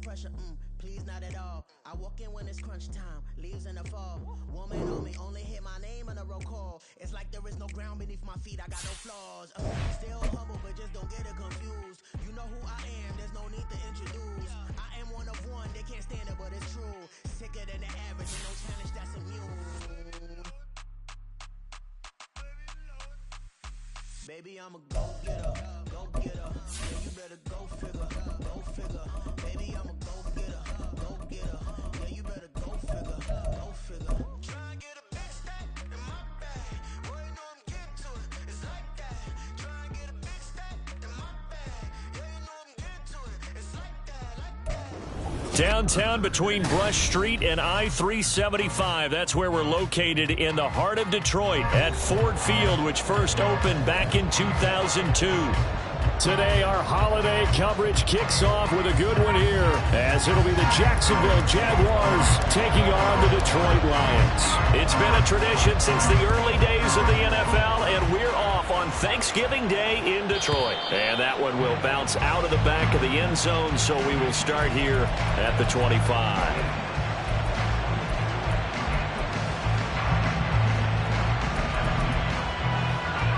pressure, please not at all. I walk in when it's crunch time, leaves in the fall. Woman on me, only hit my name on a roll call. It's like there is no ground beneath my feet, I got no flaws. Still humble, but just don't get it confused. You know who I am, there's no need to introduce. I am one of one, they can't stand it, but it's true. Sicker than the average, and no challenge that's immune. Baby, I'm a go-getter, go-getter. Yeah, you better go figure, go figure. Baby, I'm a go-getter, go-getter. Yeah, you better go figure, go figure. Try and get a big stack in my bag. Boy, you know I'm getting to it, it's like that. Try and get a big stack in my bag. Yeah, you know I'm getting to it, it's like that, like that. Downtown between Brush Street and I-375. That's where we're located in the heart of Detroit at Ford Field, which first opened back in 2002. Today, our holiday coverage kicks off with a good one here, as it'll be the Jacksonville Jaguars taking on the Detroit Lions. It's been a tradition since the early days of the NFL, and we're off on Thanksgiving Day in Detroit. And that one will bounce out of the back of the end zone, so we will start here at the 25.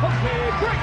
Okay, break.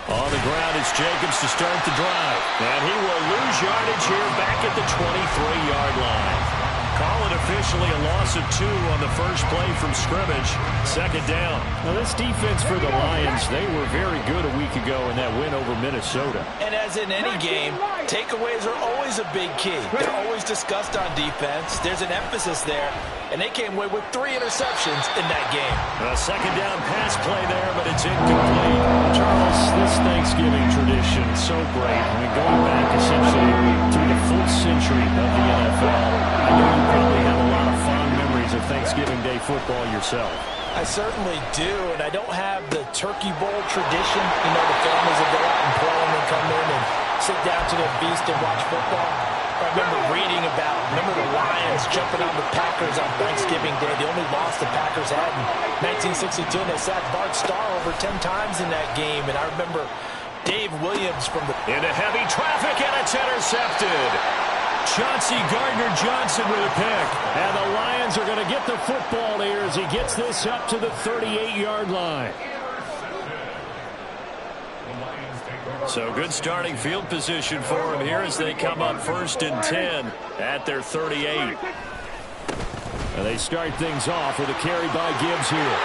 On the ground, it's Jacobs to start the drive. And he will lose yardage here back at the 23-yard line. Call it officially a loss of 2 on the first play from scrimmage. Second down. Now, this defense for the Lions, they were very good a week ago in that win over Minnesota. And as in any game, takeaways are always a big key. They're always discussed on defense. There's an emphasis there, and they came away with 3 interceptions in that game. A second down pass play there, but it's incomplete. Charles, this Thanksgiving tradition, so great. I mean, going back essentially through the full century of the NFL, I know you probably have a lot of fond memories of Thanksgiving Day football yourself. I certainly do, and I don't have the Turkey Bowl tradition. You know, the families that go out and play and then come in and sit down to their feast and watch football. I remember reading about, the Lions jumping on the Packers on Thanksgiving Day. The only loss the Packers had in 1962, and they sacked Bart Starr over 10 times in that game. And I remember Dave Williams from the... Into heavy traffic, and it's intercepted. Chauncey Gardner-Johnson with a pick. And the Lions are going to get the football here as he gets this up to the 38-yard line. So good starting field position for him here as they come up 1st and 10 at their 38. And they start things off with a carry by Gibbs here.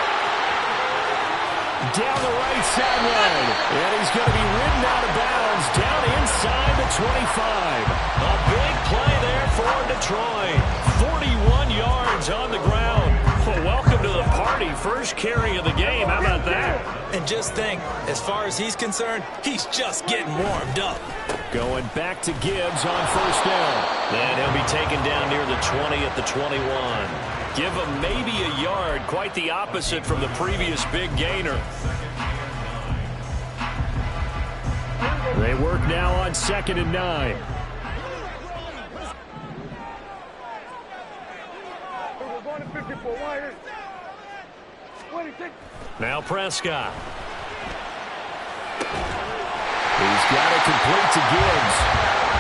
Down the right sideline. And he's going to be ridden out of bounds down inside the 25. A big play there for Detroit. 41 yards on the ground. Well, welcome to the party. First carry of the game. How about that? And just think, as far as he's concerned, he's just getting warmed up. Going back to Gibbs on 1st down. And he'll be taken down near the 20 at the 21. Give him maybe a yard. Quite the opposite from the previous big gainer. They work now on 2nd and 9. Now Prescott. He's got it complete to Gibbs.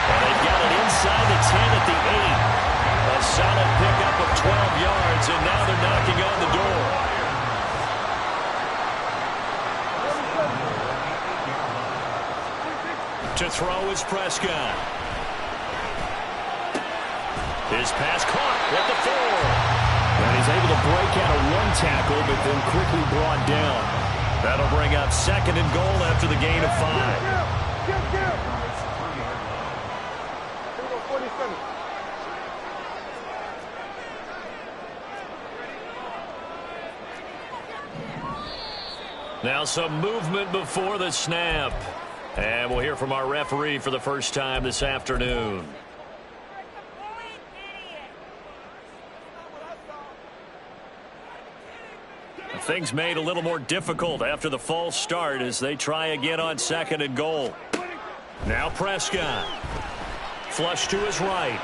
And they've got it inside the 10 at the 8. A solid pickup of 12 yards, and now they're knocking on the door. To throw is Prescott. His pass caught at the 4. And he's able to break out of 1 tackle, but then quickly brought down. That'll bring up 2nd and goal after the gain of 5. Now some movement before the snap. And we'll hear from our referee for the first time this afternoon. Things made a little more difficult after the false start as they try again on 2nd and goal. Now Prescott. Flush to his right.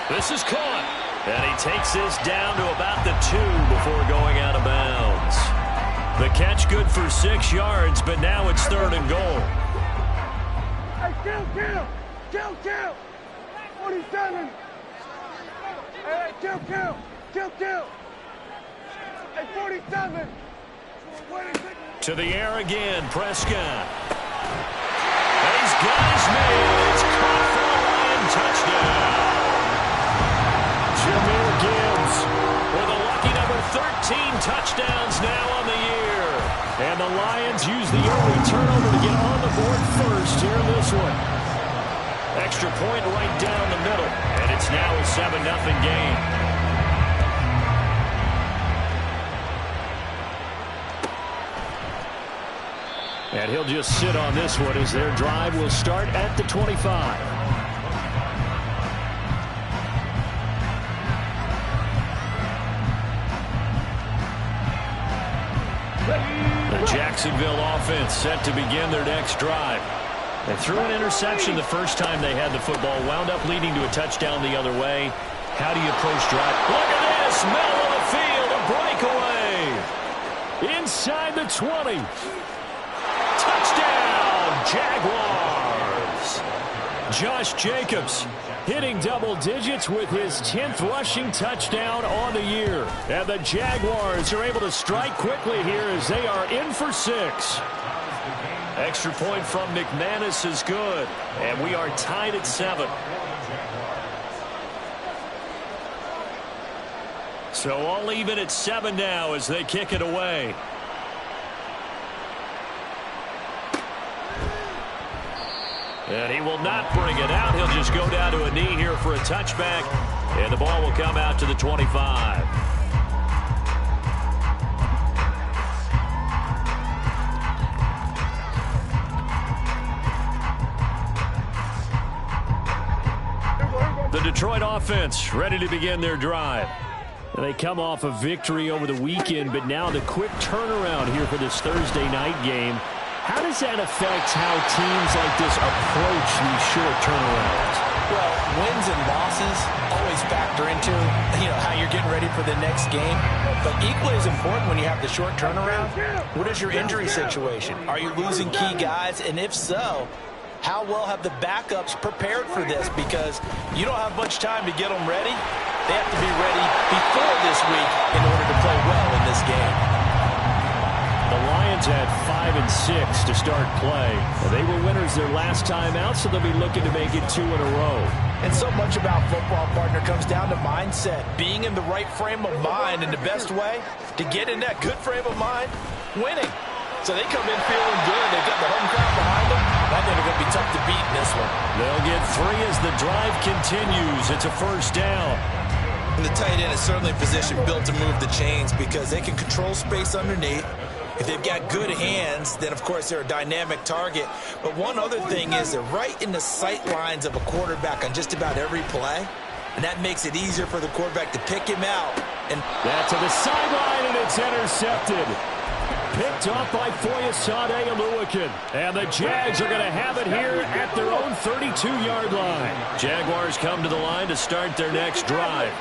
This is caught. And he takes this down to about the 2 before going out of bounds. The catch good for 6 yards, but now it's 3rd and goal. Hey, kill. 47. Hey, kill. Hey, 47. To the air again, Prescott. And he's got his man. It's caught for a Lion touchdown. Jahmyr Gibbs with a lucky number 13 touchdowns now on the year. And the Lions use the early turnover to get on the board first here in this one. Extra point right down the middle. And it's now a 7-0 game. And he'll just sit on this one as their drive will start at the 25. The Jacksonville offense set to begin their next drive. They threw an interception the first time they had the football, wound up leading to a touchdown the other way. How do you approach drive? Look at this, middle of the field, a breakaway. Inside the 20. Touchdown, Jaguars. Josh Jacobs hitting double digits with his 10th rushing touchdown on the year. And the Jaguars are able to strike quickly here as they are in for 6. Extra point from McManus is good. And we are tied at 7. So all even at 7 now as they kick it away. And he will not bring it out. He'll just go down to a knee here for a touchback. And the ball will come out to the 25. The Detroit offense ready to begin their drive. They come off a victory over the weekend, but now the quick turnaround here for this Thursday night game. How does that affect how teams like this approach these short turnarounds? Well, wins and losses always factor into, how you're getting ready for the next game. But equally as important when you have the short turnaround, what is your injury situation? Are you losing key guys? And if so, how well have the backups prepared for this? Because you don't have much time to get them ready. They have to be ready before this week in order to play well in this game. The Lions had 5 and 6 to start play. They were winners their last time out, so they'll be looking to make it 2 in a row. And so much about football, partner, comes down to mindset. Being in the right frame of mind, and the best way to get in that good frame of mind, winning. So they come in feeling good. They've got the home crowd behind them. I think they're going to be tough to beat in this one. They'll get 3 as the drive continues. It's a first down. And the tight end is certainly a position built to move the chains because they can control space underneath. If they've got good hands, then, of course, they're a dynamic target. But one other thing is they're right in the sight lines of a quarterback on just about every play. And that makes it easier for the quarterback to pick him out. And that's to the sideline, and it's intercepted. Picked off by Foyesade Oluokun. And the Jags are going to have it here at their own 32-yard line. Jaguars come to the line to start their next drive.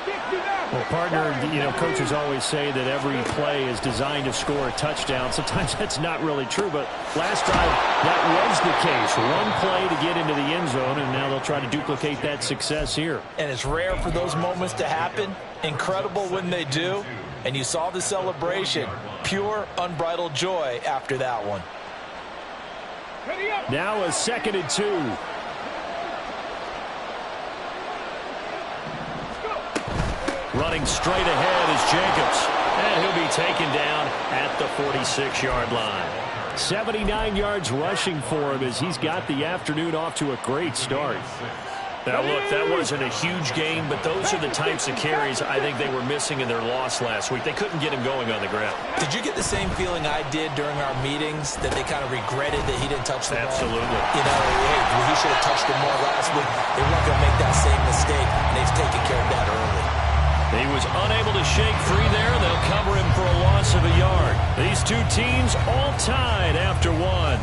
Well, partner, coaches always say that every play is designed to score a touchdown. Sometimes that's not really true, but last drive, that was the case. One play to get into the end zone, and now they'll try to duplicate that success here. And it's rare for those moments to happen. Incredible when they do. And you saw the celebration. Pure, unbridled joy after that one. Now a 2nd and 2. Running straight ahead is Jacobs. And he'll be taken down at the 46-yard line. 79 yards rushing for him as he's got the afternoon off to a great start. Now, look, that wasn't a huge game, but those are the types of carries I think they were missing in their loss last week. They couldn't get him going on the ground. Did you get the same feeling I did during our meetings, that they kind of regretted that he didn't touch the ball? Absolutely. Hey, he should have touched it more last week. They weren't going to make that same mistake, and they've taken care of that early. He was unable to shake free there. They'll cover him for a loss of a yard. These two teams all tied after one.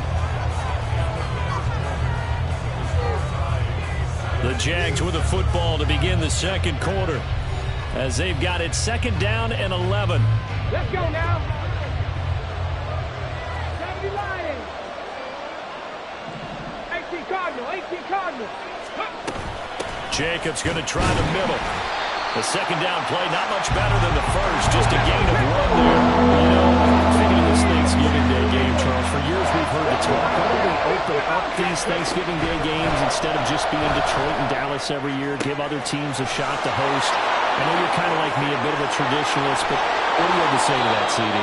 The Jags with the football to begin the second quarter as they've got it 2nd down and 11. Let's go now. Jacobs going to try the middle. The second down play, not much better than the first, just a gain of 1 there. You know, thinking of this Thanksgiving Day game, Charles, for years we've heard the talk. Why don't we open up these Thanksgiving Day games instead of just being Detroit and Dallas every year, give other teams a shot to host? I know you're kind of like me, a bit of a traditionalist, but what do you have to say to that, CD?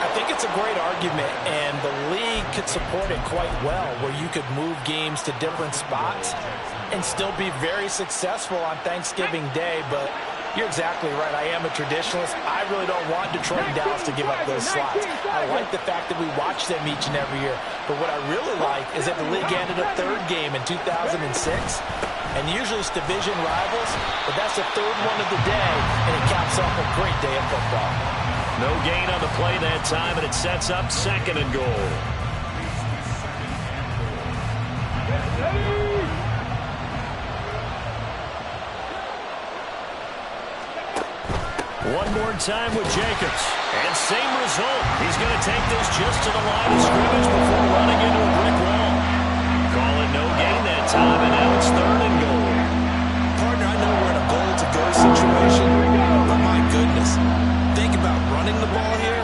I think it's a great argument, and the league could support it quite well, where you could move games to different spots and still be very successful on Thanksgiving Day. But you're exactly right. I am a traditionalist. I really don't want Detroit and Dallas to give up those slots. I like the fact that we watch them each and every year. But what I really like is that the league added a third game in 2006. And usually it's division rivals, but that's the third one of the day, and it caps off a great day of football. No gain on the play that time, and it sets up 2nd and goal. One more time with Jacobs. And same result. He's going to take this just to the line of scrimmage before running into a brick wall. Call it no gain that time, and now it's 3rd and goal. Partner, I know we're in a goal-to-go situation, but my goodness, think about running the ball here.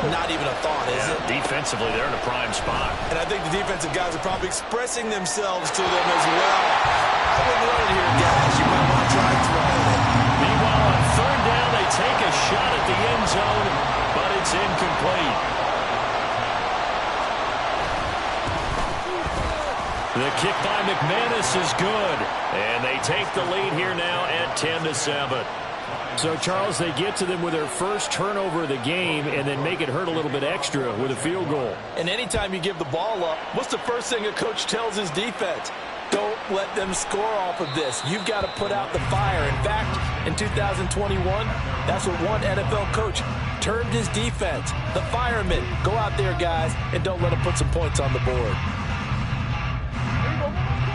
Not even a thought, is it? Defensively, they're in a prime spot. And I think the defensive guys are probably expressing themselves to them as well. I wouldn't run it here, guys. You might want to try throwing it. Meanwhile, on 3rd down, they take a shot at the end zone, but it's incomplete. The kick by McManus is good, and they take the lead here now at 10-7. So, Charles, they get to them with their first turnover of the game and then make it hurt a little bit extra with a field goal. And anytime you give the ball up, what's the first thing a coach tells his defense? Don't let them score off of this. You've got to put out the fire. In fact, in 2021, that's what one NFL coach termed his defense. The firemen. Go out there, guys, and don't let them put some points on the board.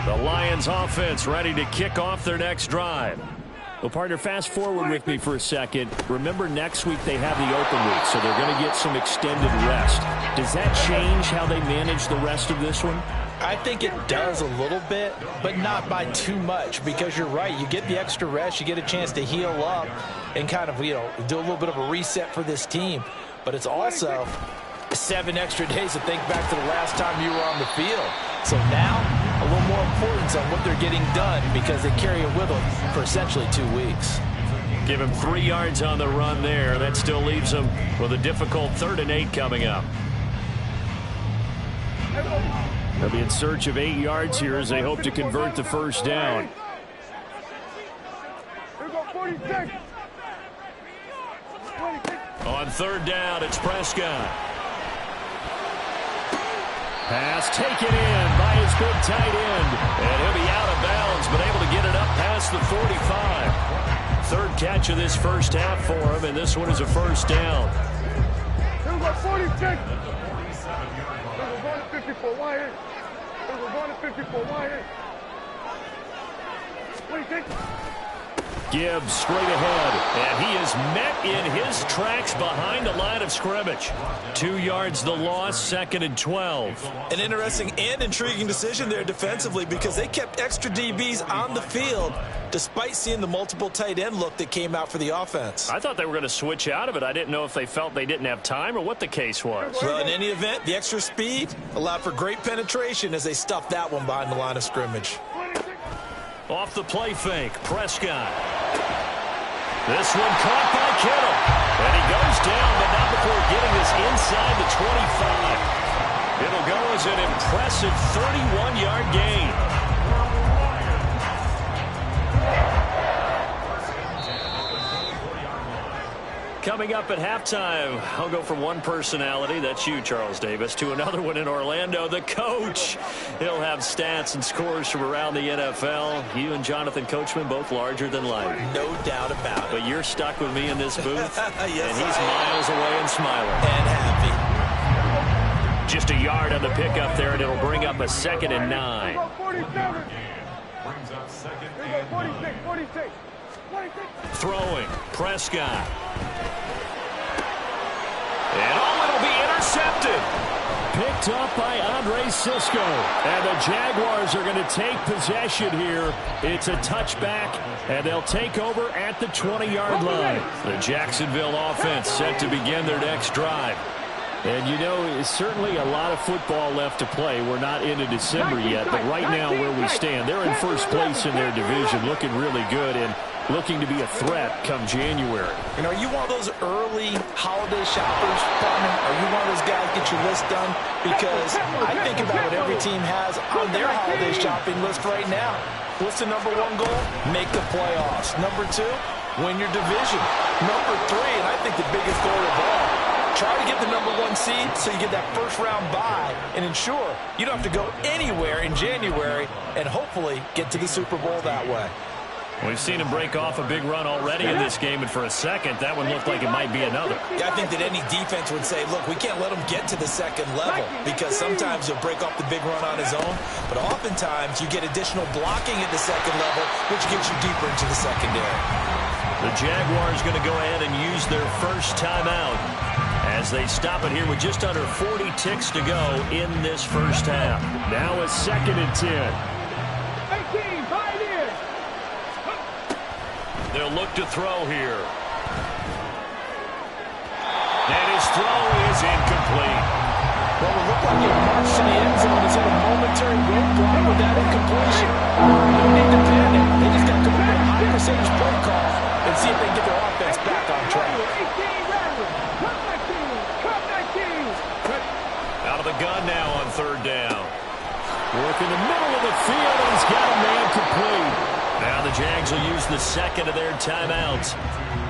The Lions offense ready to kick off their next drive. Well, partner, fast forward with me for a second. Remember, next week they have the open week, so they're going to get some extended rest. Does that change how they manage the rest of this one? I think it does a little bit, but not by too much, because you're right. You get the extra rest. You get a chance to heal up and kind of, do a little bit of a reset for this team. But it's also 7 extra days to think back to the last time you were on the field. So now, a little more importance on what they're getting done because they carry it with them for essentially 2 weeks. Give him 3 yards on the run there. That still leaves them with a difficult 3rd and 8 coming up. They'll be in search of 8 yards here as they hope to convert the first down. On 3rd down, it's Prescott. Pass taken in by his big tight end. And he'll be out of bounds, but able to get it up past the 45. 3rd catch of this first half for him, and this one is a first down. Here we go, 46. Here we go, 54, wide in. Here we go, 54, wide in. 26. Gibbs straight ahead, and he is met in his tracks behind the line of scrimmage. 2 yards the loss, 2nd and 12. An interesting and intriguing decision there defensively because they kept extra DBs on the field despite seeing the multiple tight end look that came out for the offense. I thought they were going to switch out of it. I didn't know if they felt they didn't have time or what the case was. Well, in any event, the extra speed allowed for great penetration as they stuffed that one behind the line of scrimmage. Off the play fake, Prescott. This one caught by Kittle. And he goes down, but not before getting this inside the 25. It'll go as an impressive 31-yard gain. Coming up at halftime, I'll go from one personality, that's you, Charles Davis, to another one in Orlando, the coach. He'll have stats and scores from around the NFL. You and Jonathan Coachman, both larger than life. No doubt about it. But you're stuck with me in this booth, yes, and he's miles away and smiling. And happy. Just a yard on the pickup there, and it'll bring up a 2nd and 9. 47. Brings up 2nd and 46. Throwing, Prescott. And it'll be intercepted. picked up by Andre Cisco. And the Jaguars are going to take possession here. It's a touchback, and they'll take over at the 20-yard line. The Jacksonville offense set to begin their next drive. And, you know, it's certainly a lot of football left to play. We're not into December yet, but right now where we stand, they're in first place in their division, looking really good and looking to be a threat come January. And are you one of those early holiday shoppers, partner? Are you one of those guys get your list done? Because I think about what every team has on their holiday shopping list right now. What's the number one goal? Make the playoffs. Number two, win your division. Number three, and I think the biggest goal of all, try to get the number one seed so you get that first round bye and ensure you don't have to go anywhere in January and hopefully get to the Super Bowl that way. We've seen him break off a big run already in this game, and for a second, that one looked like it might be another. Yeah, I think that any defense would say, look, we can't let him get to the second level because sometimes he'll break off the big run on his own, but oftentimes you get additional blocking at the second level, which gets you deeper into the secondary. The Jaguars going to go ahead and use their first timeout as they stop it here with just under 40 ticks to go in this first half. Now a 2nd and 10. 18, buy it in. They'll look to throw here. And his throw is incomplete. Well, it looked like it marched to the end zone. It's in a momentary roadblock with that incompletion. No need to panic. They just got to make a high percentage play call and see if they can get their offense back on track. Out of the gun now on 3rd down. Work in the middle of the field, and he's got a man complete. Now the Jags will use the second of their timeouts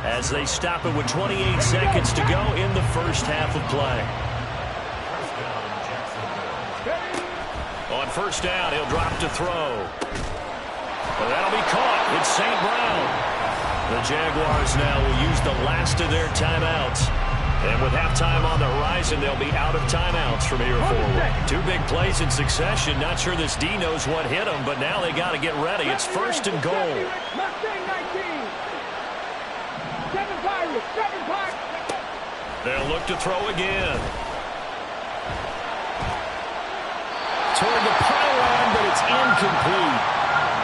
as they stop it with 28 seconds to go in the first half of play. On 1st down, he'll drop to throw. Well, that'll be caught. It's St. Brown. The Jaguars now will use the last of their timeouts. And with halftime on the horizon, they'll be out of timeouts from here forward. 2 big plays in succession. Not sure this D knows what hit them, but now they got to get ready. It's 1st and goal. They'll look to throw again. Toward the pylon, but it's incomplete.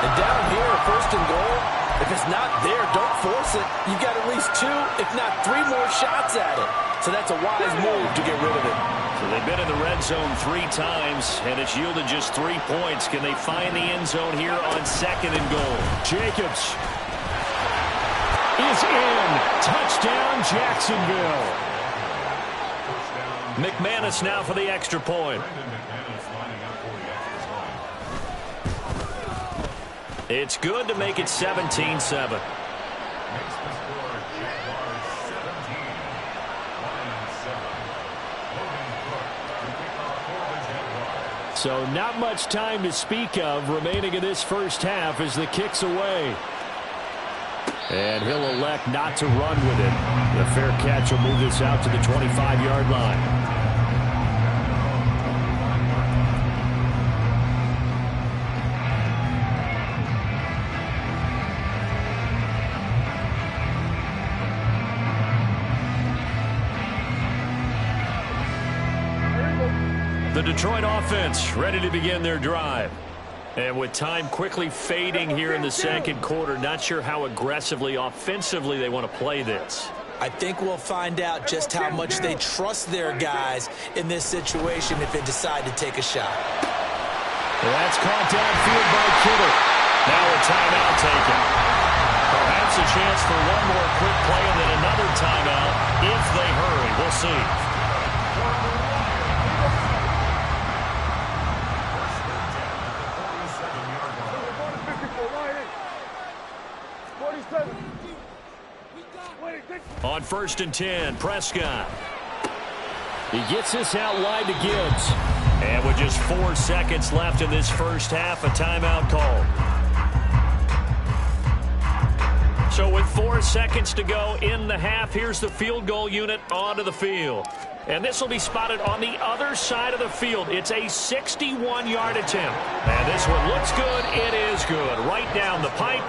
And down here, 1st and goal, if it's not there, don't force it. You've got at least 2, if not 3 more shots at it. So that's a wise move to get rid of it. So they've been in the red zone 3 times, and it's yielded just 3 points. Can they find the end zone here on 2nd and goal? Jacobs is in. Touchdown, Jacksonville. McManus now for the extra point. It's good to make it 17-7. So not much time to speak of remaining in this first half as the kick's away. And he'll elect not to run with it. The fair catch will move this out to the 25-yard line. The Detroit offense ready to begin their drive. And with time quickly fading here in the 2nd quarter, not sure how aggressively, offensively they want to play this. I think we'll find out just how much they trust their guys in this situation if they decide to take a shot. Well, that's caught downfield by Kittle. Now a timeout taken. Perhaps a chance for one more quick play and then another timeout if they hurry. We'll see. On 1st and 10, Prescott. He gets this out wide to Gibbs. And with just 4 seconds left in this first half, a timeout call. So with 4 seconds to go in the half, here's the field goal unit onto the field. And this will be spotted on the other side of the field. It's a 61-yard attempt. And this one looks good. It is good. Right down the pipe.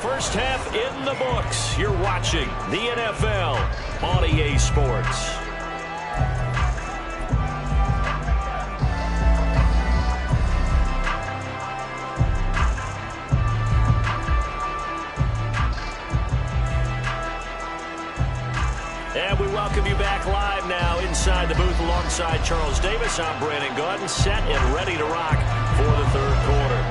First half in the books. You're watching the NFL on EA Sports. welcome you back live now inside the booth alongside Charles Davis. I'm Brandon Gaudin, set and ready to rock for the third quarter.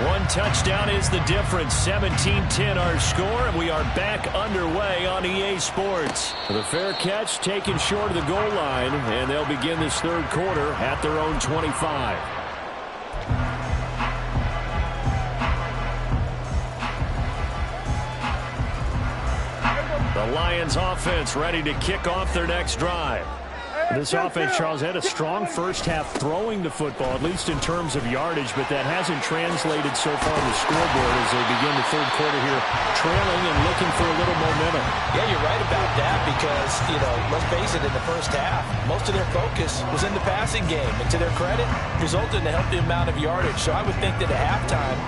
One touchdown is the difference. 17-10 our score, and we are back underway on EA Sports. The fair catch taken short of the goal line, and they'll begin this third quarter at their own 25. The Lions offense ready to kick off their next drive. This offense, Charles, had a strong first half throwing the football, at least in terms of yardage, but that hasn't translated so far on the scoreboard as they begin the third quarter here, trailing and looking for a little momentum. Yeah, you're right about that because, let's face it, in the first half, most of their focus was in the passing game. And to their credit, resulted in a healthy amount of yardage. So I would think that at halftime,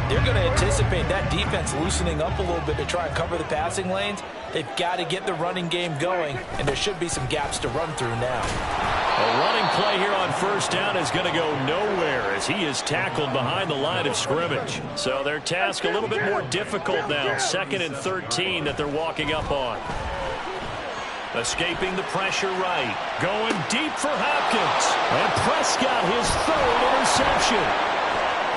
they're going to anticipate that defense loosening up a little bit to try and cover the passing lanes. They've got to get the running game going, and there should be some gaps to run through now. A running play here on first down is going to go nowhere as he is tackled behind the line of scrimmage. So their task a little bit more difficult now. 2nd and 13 that they're walking up on. Escaping the pressure right. Going deep for Hopkins. And Prescott his third interception.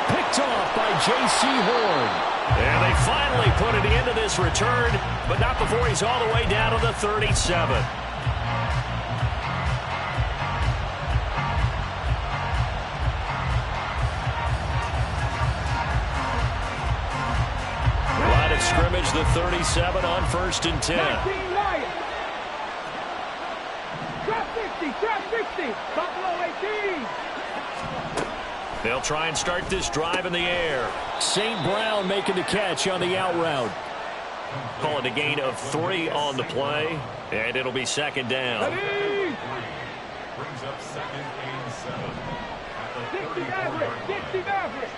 Picked off by J.C. Horn. And they finally put it into this return, but not before he's all the way down to the 37. Line of scrimmage, the 37 on 1st and 10. Trap 60, Buffalo 18. They'll try and start this drive in the air. St. Brown making the catch on the out route. Call it a gain of 3 on the play, and it'll be 2nd down. Brings up 2nd and 7. 60 Maverick.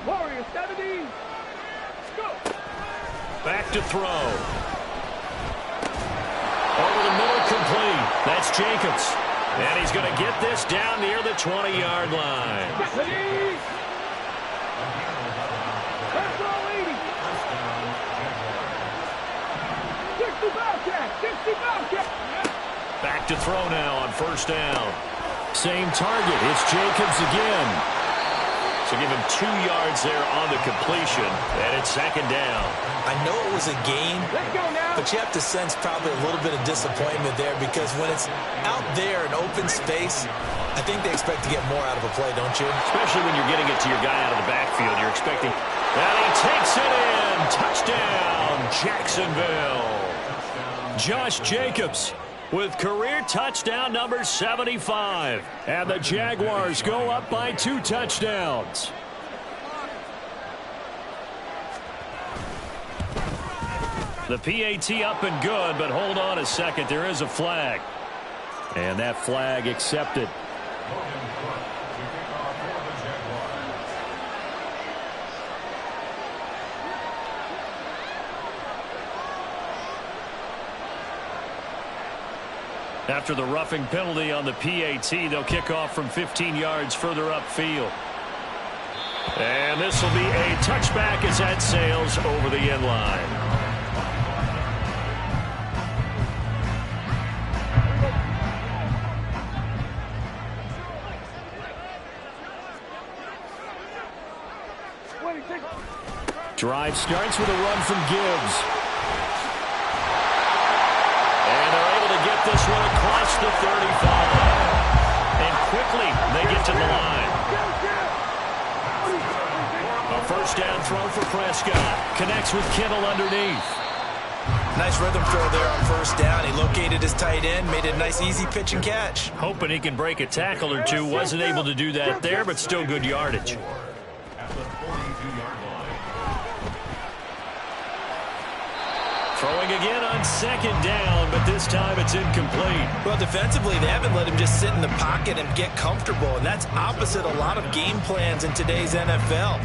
Warriors 70. Go. Back to throw. Over the middle, complete. That's Jacobs. And he's going to get this down near the 20-yard line. Back to throw now on 1st down. Same target. It's Jacobs again. So give him 2 yards there on the completion, and it's 2nd down. I know it was a gain, but you have to sense probably a little bit of disappointment there because when it's out there in open space, I think they expect to get more out of a play, don't you? Especially when you're getting it to your guy out of the backfield. You're expecting, and he takes it in. Touchdown, Jacksonville. Josh Jacobs with career touchdown number 75. And the Jaguars go up by 2 touchdowns. The PAT up and good, but hold on a second. There is a flag. And that flag accepted. After the roughing penalty on the PAT, they'll kick off from 15 yards further upfield. And this will be a touchback as that sails over the end line. Drive starts with a run from Gibbs. And they're able to get this one across the 35. And quickly they get to the line. A 1st down throw for Prescott. Connects with Kittle underneath. Nice rhythm throw there on 1st down. He located his tight end, made it a nice easy pitch and catch. Hoping he can break a tackle or two. Wasn't able to do that there, but still good yardage. Throwing again on 2nd down, but this time it's incomplete. Well, defensively, they haven't let him just sit in the pocket and get comfortable, and that's opposite a lot of game plans in today's NFL.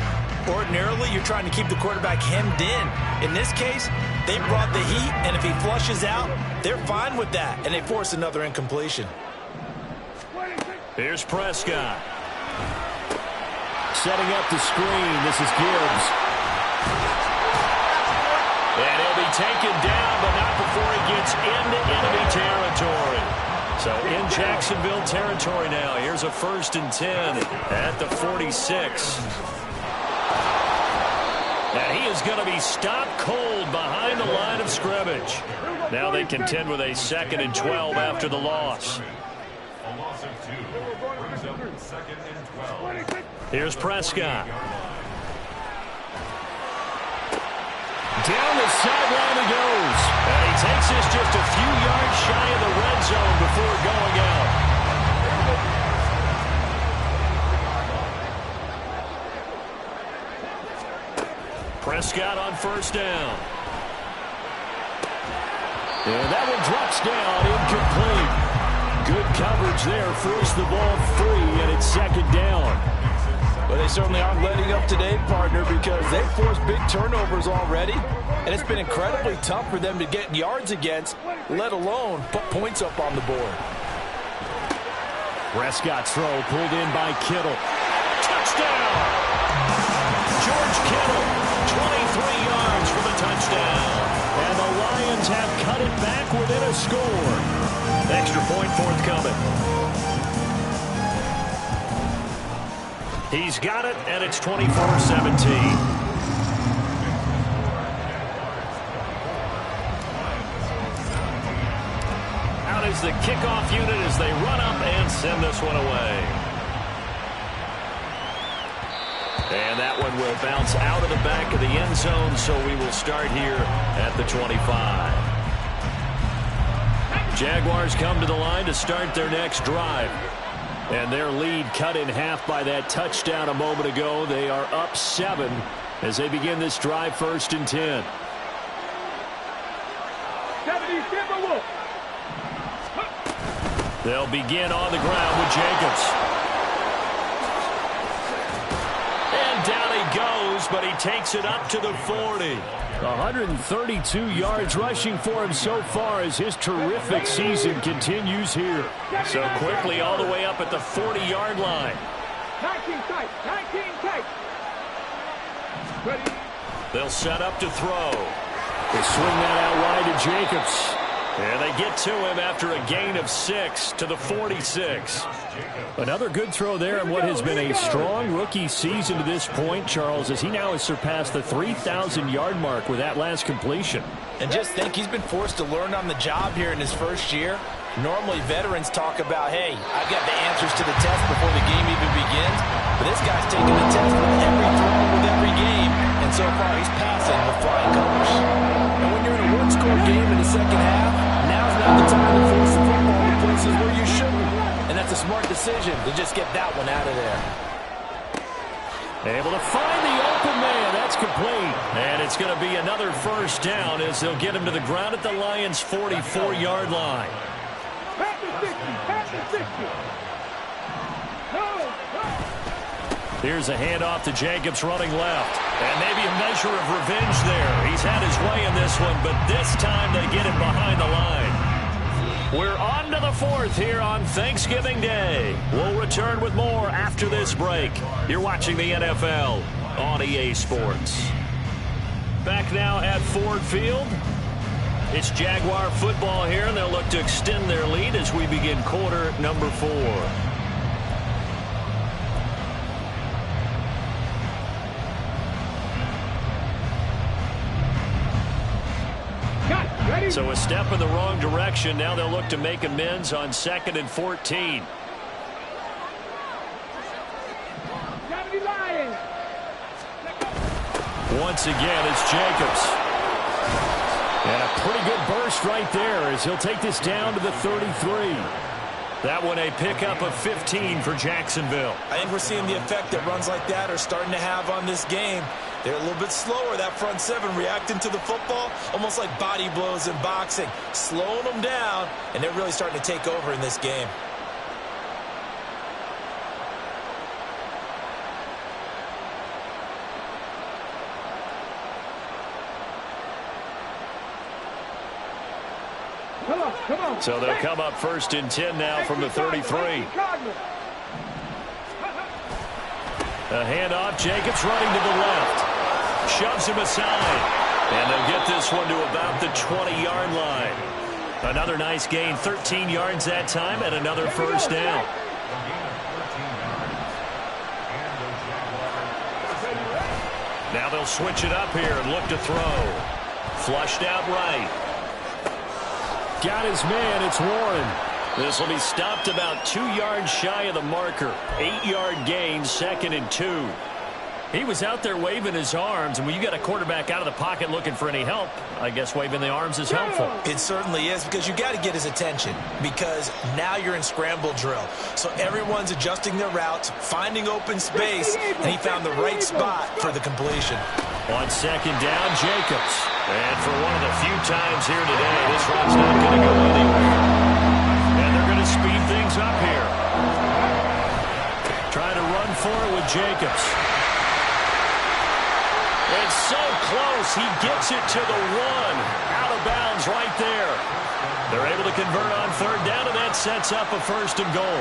Ordinarily, you're trying to keep the quarterback hemmed in. In this case, they brought the heat, and if he flushes out, they're fine with that, and they force another incompletion. Here's Prescott. Setting up the screen. This is Gibbs. And he'll be taken down, but not before he gets into enemy territory. So in Jacksonville territory now. Here's a 1st and 10 at the 46. And he is going to be stopped cold behind the line of scrimmage. Now they contend with a 2nd and 12 after the loss. Here's Prescott. Down the sideline he goes. And he takes this just a few yards shy of the red zone before going out. Prescott on 1st down. And that one drops down, incomplete. Good coverage there, forced the ball free, and it's 2nd down. Well, they certainly aren't letting up today, partner, because they've forced big turnovers already, and it's been incredibly tough for them to get yards against, let alone put points up on the board. Prescott's throw pulled in by Kittle. Touchdown! George Kittle, 23 yards for the touchdown. And the Lions have cut it back within a score. Extra point forthcoming. He's got it, and it's 24-17. Out is the kickoff unit as they run up and send this one away. And that one will bounce out of the back of the end zone, so we will start here at the 25. Jaguars come to the line to start their next drive. And their lead cut in half by that touchdown a moment ago. They are up 7 as they begin this drive, 1st and 10. They'll begin on the ground with Jacobs. And down he goes, but he takes it up to the 40. 132 yards rushing for him so far as his terrific season continues here. So quickly all the way up at the 40-yard line. 19 tight. Ready. They'll set up to throw. They swing that out wide to Jacobs. And they get to him after a gain of 6 to the 46. Another good throw there in what has been a strong rookie season to this point, Charles, as he now has surpassed the 3,000-yard mark with that last completion. And just think, he's been forced to learn on the job here in his first year. Normally, veterans talk about, hey, I've got the answers to the test before the game even begins. But this guy's taking the test with every throw, with every game. And so far, he's passing with flying colors. And when you're in a one-score game in the second half, now's not the time to force the football to places where you shouldn't. And that's a smart decision to just get that one out of there. Able to find the open man. That's complete. And it's going to be another 1st down as they'll get him to the ground at the Lions' 44-yard line. Here's a handoff to Jacobs running left. And maybe a measure of revenge there. He's had his way in this one, but this time they get him behind the line. We're on to the 4th here on Thanksgiving Day. We'll return with more after this break. You're watching the NFL on EA Sports. Back now at Ford Field. It's Jaguar football here, and they'll look to extend their lead as we begin quarter number 4. So a step in the wrong direction. Now they'll look to make amends on 2nd and 14. Once again, it's Jacobs. And a pretty good burst right there as he'll take this down to the 33. That one a pickup of 15 for Jacksonville. I think we're seeing the effect that runs like that are starting to have on this game. They're a little bit slower, that front 7, reacting to the football, almost like body blows in boxing, slowing them down, and they're really starting to take over in this game. Come on. So they'll come up 1st and 10 now from the 33. A handoff, Jacobs running to the left. Shoves him aside. And they'll get this one to about the 20-yard line. Another nice gain, 13 yards that time, and another first down. Now they'll switch it up here and look to throw. Flushed out right. Got his man, it's Warren. This will be stopped about 2 yards shy of the marker. 8-yard gain, 2nd and 2. He was out there waving his arms, and when you got a quarterback out of the pocket looking for any help, I guess waving the arms is helpful. It certainly is, because you got to get his attention, because now you're in scramble drill. So everyone's adjusting their routes, finding open space, and he found the right spot for the completion. On 2nd down, Jacobs. And for one of the few times here today, this run's not going to go anywhere. And they're going to speed things up here. Trying to run for it with Jacobs. It's so close, he gets it to the 1. Out of bounds right there. They're able to convert on 3rd down, and that sets up a 1st and goal.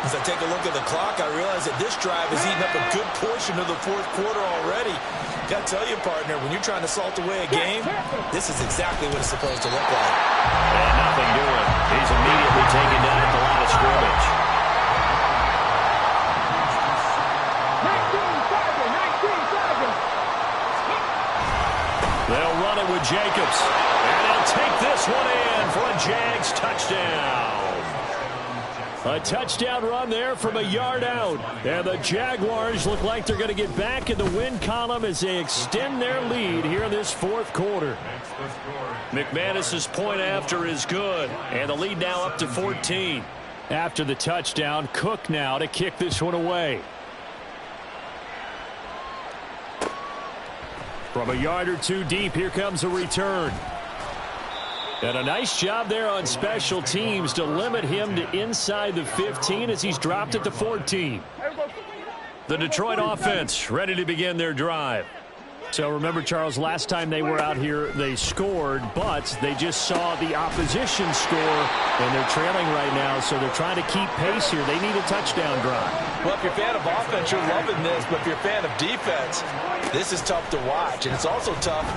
As I take a look at the clock, I realize that this drive has eaten up a good portion of the 4th quarter already. Got to tell you, partner, when you're trying to salt away a game, this is exactly what it's supposed to look like. And nothing doing. He's immediately taken down at the line of scrimmage. 19 seconds. They'll run it with Jacobs. And he'll take this one in for a Jags touchdown. A touchdown run there from a yard out. And the Jaguars look like they're going to get back in the win column as they extend their lead here in this 4th quarter. McManus's point after is good. And the lead now up to 14. After the touchdown, Cook now to kick this one away. From a yard or two deep, here comes a return. And a nice job there on special teams to limit him to inside the 15 as he's dropped at the 14. The Detroit offense ready to begin their drive. So remember, Charles, last time they were out here, they scored, but they just saw the opposition score, and they're trailing right now, so they're trying to keep pace here. They need a touchdown drive. Well, if you're a fan of offense, you're loving this, but if you're a fan of defense, this is tough to watch, and it's also tough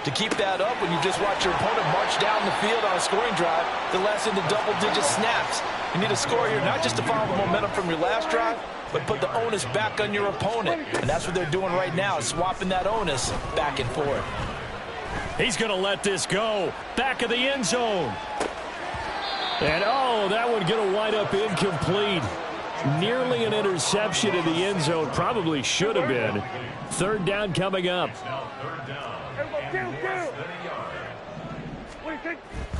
to keep that up when you just watch your opponent march down the field on a scoring drive that lasts into double-digit snaps. You need a score here, not just to follow the momentum from your last drive, but put the onus back on your opponent. And that's what they're doing right now, swapping that onus back and forth. He's going to let this go. Back of the end zone. And, oh, that one going to wind up incomplete. Nearly an interception in the end zone. Probably should have been. 3rd down coming up.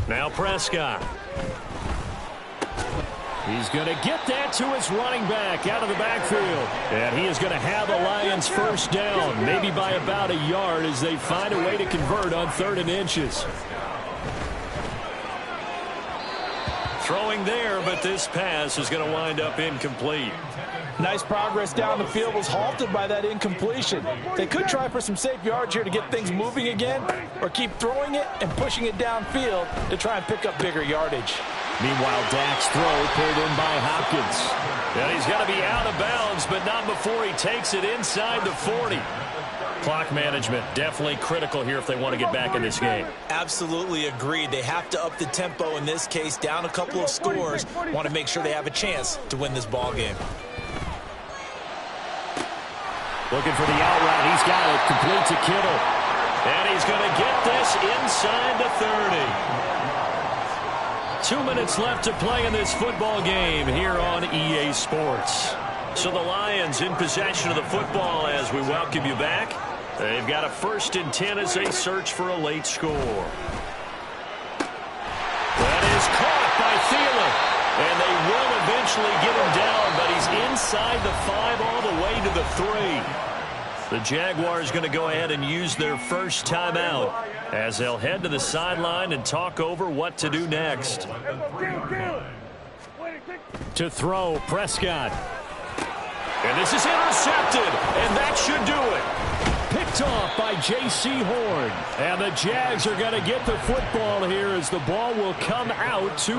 Now Prescott. He's going to get that to his running back out of the backfield. And he is going to have the Lions 1st down, maybe by about a yard as they find a way to convert on 3rd and inches. Throwing there, but this pass is going to wind up incomplete. Nice progress down the field was halted by that incompletion. They could try for some safe yards here to get things moving again, or keep throwing it and pushing it downfield to try and pick up bigger yardage. Meanwhile, Dak's throw pulled in by Hopkins. And he's got to be out of bounds, but not before he takes it inside the 40. Clock management definitely critical here if they want to get back in this game. Absolutely agreed. They have to up the tempo in this case, down a couple of scores. Want to make sure they have a chance to win this ball game. Looking for the out route. He's got it. Complete to Kittle. And he's going to get this inside the 30. 2 minutes left to play in this football game here on EA Sports. So the Lions in possession of the football as we welcome you back. They've got a 1st and 10 as they search for a late score. That is caught by Thielen. And they will eventually get him down, but he's inside the 5 all the way to the 3. The Jaguars going to go ahead and use their first timeout as they'll head to the sideline and talk over what to do next. To throw, Prescott. And this is intercepted, and that should do it. Picked off by J.C. Horn. And the Jags are going to get the football here as the ball will come out to